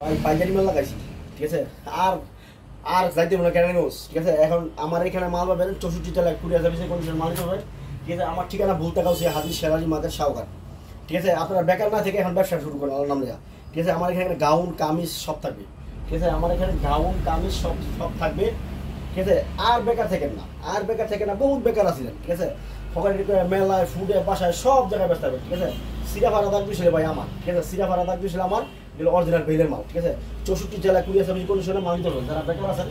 ভাই পাইকারি মাল লাগাইছি, ঠিক আছে। আর আর যাইতে হবে না কেন নিউজ, ঠিক আছে। এখন আমার এখানে মাল পাবেন 64 টাকা কুরিয়ার সার্ভিসে কন্ডিশন মাল নিতে হবে, ঠিক আছে। আমার ঠিকানা ভুলতা গাউসি হাজির শেরালি মার্কেট শাওঘাট, ঠিক আছে। আপনারা বেকার না থেকে এখন ব্যবসা শুরু করেন আমার নাম লেখা, ঠিক আছে। আমার এখানে গাউন কামিজ সব থাকবে, ঠিক আছে। আমার এখানে গাউন কামিজ সব সব থাকবে, ঠিক আছে। আর বেকার থাকেন না, আর বেকার থাকেন না, বহুত বেকার আছিলেন, ঠিক আছে। সকালে মেলায় ফুডে বাসায় সব জায়গায় ব্যস্ত হবে, ঠিক আছে। সিরা ভাড়া দাগ দিয়েছিল ভাই আমার, ঠিক আছে। সিরা ভাড়া দাগ দিয়েছিল আমার, এগুলো অরিজিনাল বেলের মাল, ঠিক আছে। 64 জেলা কুরিয়ার সার্ভিস কন্ডিশনে মাল দিতে হবে। যারা বেকার আছেন,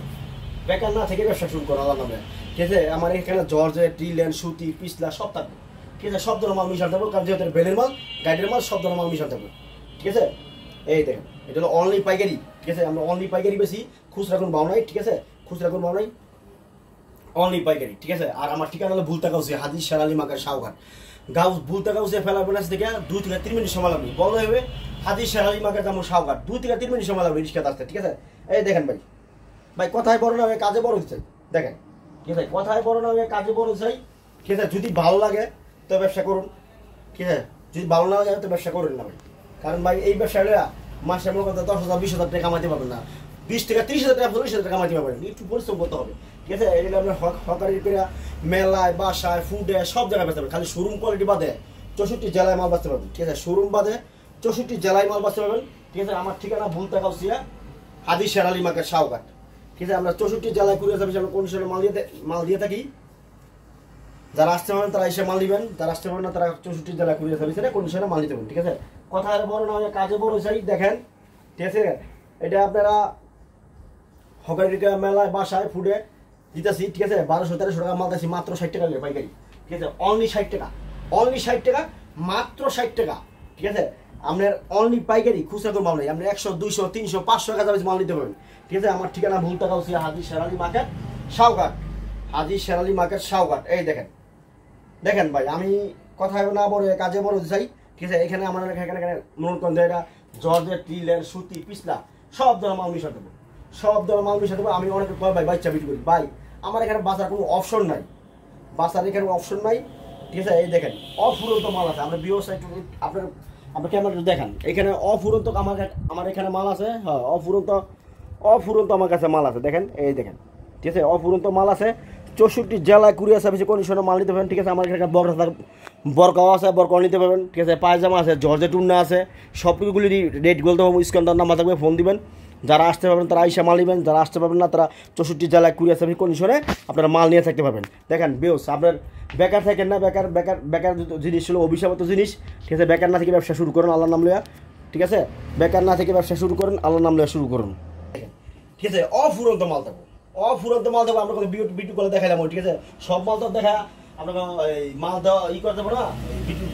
বেকার না থেকে ব্যবসা শুরু করেন আল্লাহর নামে, ঠিক আছে। আমার এখানে জর্জেট, টিলেন, সুতি, পিছলা সব থাকবে, ঠিক আছে। সব ধরনের মাল মিশাতে হবে, কারণ যেহেতু বেলের মাল, গাইডের মাল, সব ধরনের মাল মিশাতে হবে, ঠিক আছে। এই দেখেন, এটা হলো অনলি পাইকারি, ঠিক আছে। আমরা অনলি পাইকারি বেশি, খুচরা কোন বাউ নাই, ঠিক আছে। খুচরা কোন বাউ নাই, অনলি পাইকারি, ঠিক আছে। আর আমার ঠিকানা হলো ভুলতা গাউসি হাজির শেরালি মার্কেট শাওঘাট। ভুলতা গাউসি ফেলাবেনাস থেকে 2 থেকে 3 মিনিট সময় লাগবে, বন্ধ হবে হাজির শেরালি মার্কেট যেমন শাওঘাট, 2 থেকে 3 মিনিট সময় লাগবে রিক্সাতে আসতে, ঠিক আছে। এই দেখেন ভাই, ভাই কথায় বড় না হয়ে কাজে বড় হচ্ছে, দেখেন, ঠিক আছে। কথায় বড় না হয়ে কাজে বড় চাই, ঠিক আছে। যদি ভালো লাগে তো ব্যবসা করুন, ঠিক আছে। যদি ভালো না লাগে তো ব্যবসা করুন না ভাই, কারণ ভাই এই ব্যবসাটা মাসে মনে করতে 10,000 20,000 টাকা কামাতে পারবেন না, 20 থেকে 30,000 টাকা 40,000 টাকা কামাতে পারবেন, একটু পরিশ্রম করতে হবে, ঠিক আছে। এগুলো আপনার হকারি করে মেলায় বাসায় ফুডে সব জায়গায় বেচতে পারবেন, খালি শোরুম কোয়ালিটি বাদে 64 জেলায় মাল বেচতে পারবেন, ঠিক আছে। শোরুম বাদে 64 জেলায় মাল বেচতে পারবেন, ঠিক আছে। আমার ঠিকানা ভুলতা গাউসিয়া হাজির শেরালি মার্কেট শাওঘাট, ঠিক আছে। আমরা 64 জেলায় কুরিয়ার সার্ভিস আমরা কন্ডিশনে মাল দিয়ে থাকি। যারা আসতে পারেন তারা এসে মাল দিবেন, যারা আসতে পারেন না তারা 64 জেলা কুরিয়ার সার্ভিসে কন্ডিশনে মাল দিতে পারেন, ঠিক আছে। কথা আর বড় না হয় কাজে বড় চাই, দেখেন, ঠিক আছে। এটা আপনারা হকারিকা মেলায় বাসায় ফুডে দিতেছি, ঠিক আছে। 1200-1300 টাকা মাল দিচ্ছি মাত্র 60 টাকা পাইকারি, ঠিক আছে। অনলি 60 টাকা, অনলি 60 টাকা, মাত্র 60 টাকা, ঠিক আছে। আপনার অনলি পাইকারি, খুচরা কোনো মাল নেই। আপনি 100, 200, 300, 500 টাকা মাল নিতে পারবেন, ঠিক আছে। আমার ঠিকানা ভুলতা গাউসি হাজির শেরালি মার্কেট শাওঘাট, হাজির শেরালি মার্কেট শাওঘাট। এই দেখেন, দেখেন ভাই, আমি কথা না বড় কাজে বড় চাই, ঠিক আছে। এখানে আমার এখানে মনে করেন এটা জর্জেট, টিলের, সুতি, পিছলা সব ধরনের মাল মিশাতে দেবো, সব ধরনের মাল মিশাতে দেবো। আমি অনেকে কয় ভাই বাচ্চা বিক্রি করি, ভাই আমার এখানে বাঁচার কোনো অপশন নাই, বাঁচার এখানে অপশন নাই, ঠিক আছে। এই দেখেন অফুরন্ত মাল আছে, আমরা বিও সাইড আপনার আপনার ক্যামেরা দেখেন, এখানে অফুরন্ত আমার এখানে মাল আছে, হ্যাঁ অফুরন্ত অফুরন্ত আমার কাছে মাল আছে, দেখেন, এই দেখেন, ঠিক আছে। অফুরন্ত মাল আছে, 64 জেলায় কুরিয়ার সার্ভিসে কন্ডিশনে মাল নিতে পারেন, ঠিক আছে। আমার এখানে বরকাও আছে, বরকাও নিতে পারবেন, ঠিক আছে। পায়জামা আছে, জর্জেট উন্না আছে, সবগুলি রেট বলতে হবে, স্ক্যানার নাম্বার থাকবে, ফোন দিবেন। যারা আসতে পারবেন তারা আইসা মাল নেবেন, যারা আসতে পারবেন না তারা 64 জেলায় কুরিয়ার সার্ভিস কন্ডিশনে আপনারা মাল নিয়ে থাকতে পারবেন। দেখেন বেউস, আপনার বেকার থাকেন না, বেকার বেকার বেকার জিনিস হলো অভিশাপত জিনিস, ঠিক আছে। বেকার না থেকে ব্যবসা শুরু করুন আল্লাহর নাম লইয়া, ঠিক আছে। বেকার না থেকে ব্যবসা শুরু করুন আল্লাহর নাম লইয়া শুরু করুন, ঠিক আছে। অফুরন্ত মাল থাকবো, অফুরন্ত মাল দেবো। আমরা কোনো বিটু করে দেখাইলাম, ঠিক আছে। সব মাল তো দেখা আপনাকে এই মাল দেওয়া করে দেবো না,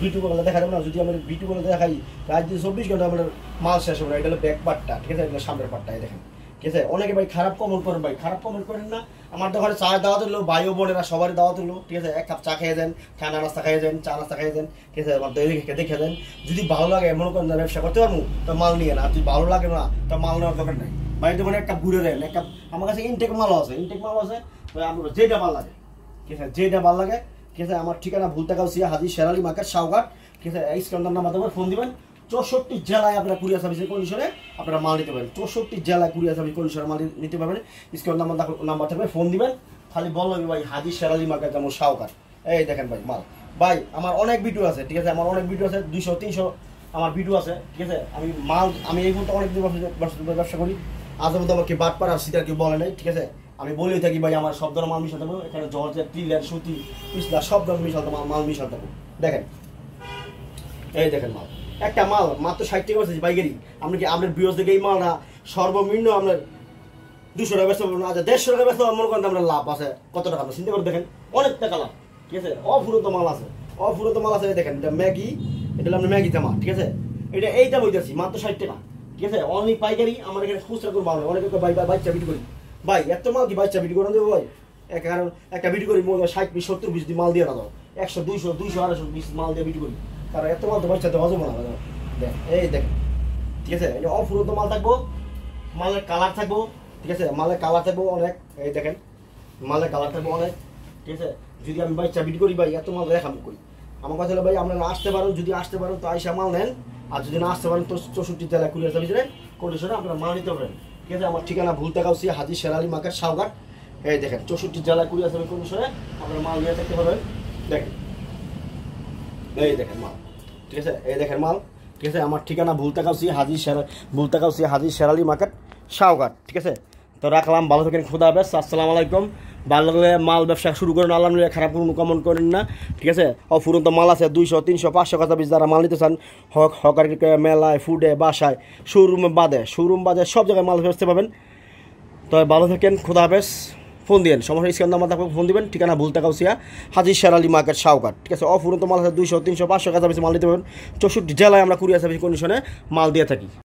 বিটু করে দেখা যাবো না। যদি আমরা বিটু করে দেখাই রাত 24 ঘন্টা আমাদের মাল শেষ হবে না। এটা হলো ব্যাক পার্টটা, ঠিক আছে। এগুলো সামনের পার্টটা, দেখেন, ঠিক আছে। অনেকে ভাই খারাপ কমেন্ট করেন, ভাই খারাপ কমেন্ট করেন না। আমার দোকানে চা দাওয়াত হলো, ভাই ও বোনেরা সবারই দাওয়াত হলো, ঠিক আছে। এক কাপ চা খেয়ে যান, ঠান্ডা নাস্তা খেয়ে যান, চা নাস্তা খেয়ে যান, ঠিক আছে। আমার দেখে যান, যদি ভালো লাগে মনে করেন ব্যবসা করতে পারবো তো মাল নিয়ে না, যদি ভালো লাগে না তো মাল নেওয়ার দরকার নাই। ভাই দোকানে এক কাপ ঘুরে দেন, এক কাপ আমার কাছে ইনটেক মালও আছে, ইনটেক মালও আছে, আমার যেটা ভালো লাগে, ঠিক আছে, যেটা ভালো লাগে, ঠিক আছে। আমার ঠিকানা ভুলতা গাউসিয়া হাজির শেরালি মার্কেট শাওঘাট, ঠিক আছে। এই স্ক্যানার মাধ্যমে ফোন দিবেন। 64 জেলায় আপনারা কুরিয়ার সার্ভিসের কন্ডিশনে আপনারা মাল নিতে পারেন, 64 জেলায় কুরিয়ার সার্ভিস কন্ডিশনে মাল নিতে পারবেন। স্ক্যানার নাম্বার থাকবে, ফোন দিবেন। খালি বললো ভাই হাজির শেরালি মার্কেট যেমন শাওঘাট। এই দেখেন ভাই মাল, ভাই আমার অনেক ভিডিও আছে, ঠিক আছে। আমার অনেক ভিডিও আছে, 200, 300 আমার ভিডিও আছে, ঠিক আছে। আমি এই মুহূর্তে অনেক ব্যবসা করি, আজ মতো আমাকে বাদ পাড়া সিটার কেউ বলে নাই, ঠিক আছে। আমি বলেই থাকি ভাই আমার সব ধরনের মাল মিশাতে হবে, এখানে জর্জেট, টিলের, সুতি, পিছলা সব ধরনের মাল মিশাতে হবে। দেখেন, এই দেখেন মাল, একটা মাল মাত্র 60 টাকা আছে পাইকারি। আপনি কি আপনার বিরোধ থেকে এই মালটা সর্বনিম্ন আপনার 200 টাকা বেচতে পারবেন, আচ্ছা 150 টাকা বেচতে মনে করেন আমরা লাভ আছে কত টাকা, আপনি চিন্তা করে দেখেন, অনেক টাকা লাভ, ঠিক আছে। অফুরন্ত মাল আছে, অফুরন্ত মাল আছে, দেখেন এটা ম্যাগি, এটা হলো আপনার ম্যাগি জামা, ঠিক আছে। এটা এইটা বইতেছি মাত্র 60 টাকা, ঠিক আছে। অনলি পাইকারি। আমার এখানে খুচরা করবো, অনেকে বাচ্চা বিক্রি করি, ভাই এত মাল কি বাচ্চা বিক্রি করে দেবো ভাই? কারণ একটা বিক্রি করি 60, 70, 20 মাল দিয়ে দাও, 100, 200, 250 মাল দিয়ে বিক্রি করি, কারণ এত মাল তো বাচ্চাতে হজম না। দেখ এই দেখ, ঠিক আছে। এটা অফুরন্ত মাল থাকবো, মালের কালার থাকবো, ঠিক আছে। মালের কালার থাকবো অনেক, এই দেখেন মালের কালার থাকবো অনেক, ঠিক আছে। যদি আমি বাচ্চা বিক্রি করি ভাই এত মাল দেখাবো করি। আমার কথা হলো ভাই আপনারা আসতে পারো, যদি আসতে পারো তো আইসা মাল নেন, আর যদি না আসতে পারেন তো 64 জেলা কুরিয়ার সার্ভিসে কন্ডিশনে আপনারা মাল নিতে পারেন। ঠিক আছে, আমার ঠিকানা ভুলতা গাউসি হাজী শেরালি মার্কেট সাউঘাট। এই দেখেন 64 জেলা কুরিয়ার সার্ভিস কন্ডিশনে আপনারা মাল নিয়ে থাকতে পারবেন। দেখেন এই দেখেন মাল, ঠিক আছে, এই দেখেন মাল। ঠিক আছে, আমার ঠিকানা ভুলতা গাউসি হাজী শেরালি মার্কেট সাউঘাট। ঠিক আছে, তো রাখলাম, ভালো থাকেন, খুদা হাফেজ, আসসালামু আলাইকুম। ভালো লাগলে মাল ব্যবসা শুরু করেন, আলহামদুলিল্লাহ, খারাপ কোনো কমন করেন না। ঠিক আছে, অফুরন্ত মাল আছে 200, 300, 500 কথা পিস যারা মাল নিতে চান, হকার মেলায়, ফুডে, বাসায়, শোরুম বাদে সব জায়গায় মাল বেচতে পাবেন। তো ভালো থাকেন, খুদা হাফেজ। ফোন দিবেন, সমস্যা স্ক্যান নাম্বার থাকবে, ফোন দিবেন। ঠিকানা ভুলতা গাউসিয়া হাজী শেরালি মার্কেট সাউঘাট। ঠিক আছে, অফুরন্ত মাল আছে 200, 300, 500 কথা পিস মাল নিতে পারবেন। 64 জেলায় আমরা কুরিয়ার সার্ভিস কন্ডিশনে মাল দিয়ে থাকি।